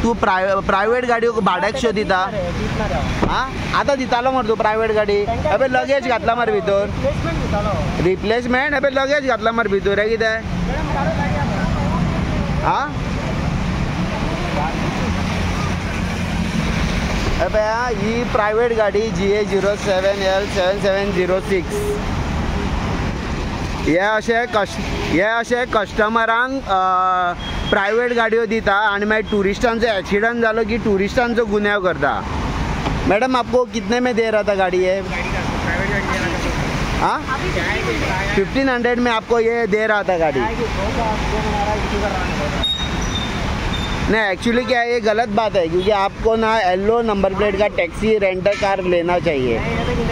तू प्रायव्हेट गाडी भाड्याक शो दिता हां आता दितालो मरे तू प्रायव्हेट गाडी अबे लगेज घातला मरे भितर रिप्लेसमेंट अबे लगेज घातला मरे भितर हे कितें हां अबे ही प्रायव्हेट गाडी GA07L7706 हे अशे कस्टमरांक प्रायव्हेट गाडयो दिता आणि मागीर टुरिस्टांचो एक्सिडेंट जालो की टुरिस्टांचो गुन्यांव करता। मैडम आपको कितने में दे रहा था गाड़ी ये? हाँ 1500 में आपको ये दे रहा था गाड़ी। नहीं एक्चुअली क्या है ये गलत बात है क्योंकि आपको ना येलो नंबर प्लेट का टैक्सी रेंटर कार लेना चाहिए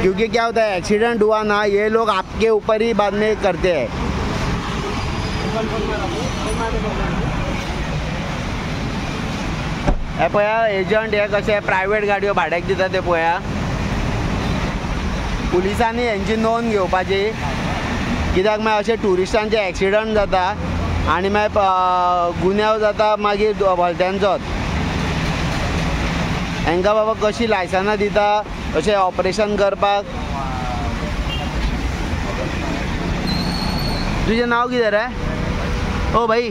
क्योंकि क्या होता है एक्सीडेंट हुआ ना ये लोग आपके ऊपर ही बाद में करते हैं। हे पळया एजंट हे कशे प्रायव्हेट गाडयो भाड्याक दिता ते पळया पुलिसांनी यांची नोंद घेवपाची कित्याक मागीर अशे टुरिस्टांचे एक्सिडंट जाता आणि मागीर गुन्यांव जाता मागीर भलत्यांचोच हांकां बाबा कशी लायसनां दिता अशें ऑपरेशन करपाक। तुजें नांव कितें रे? ओ भाई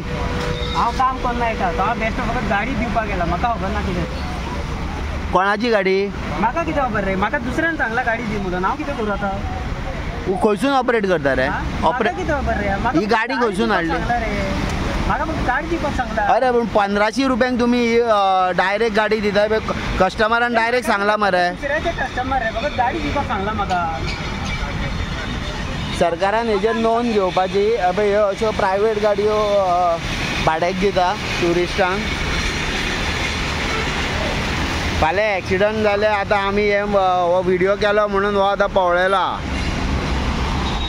हांव काम करना येता तो बेस्ट फकत गाडी दिवपाक गेला म्हाका खबर ना कितें कोणाची गाडी म्हाका कितें खबर रे म्हाका दुसऱ्यान सांगला गाडी दी म्हणून हांव कितें करूं आतां खंयसून ऑपरेट करता रे ऑपरेट कितें खबर रे ही गाडी खंयसून हाडली म्हाका फक्त गाडी दिवपाक सांगला अरे पण 1500 रुपयांक तुम्ही डायरेक्ट गाडी दिता कस्टमरान डायरेक्ट सांगला मरे दुसऱ्याचे कस्टमर रे फकत गाडी दिवपाक सांगला म्हाका सरकारान हेजेर नोंद घेवपाची अबे ह्यो अश्यो प्रायव्हेट गाडयो भाड्याक दिता टुरिस्टांक फाल्यां एक्सिडंट जाले आतां आमी हे हो व्हिडिओ केलो म्हणून हो आतां पळयला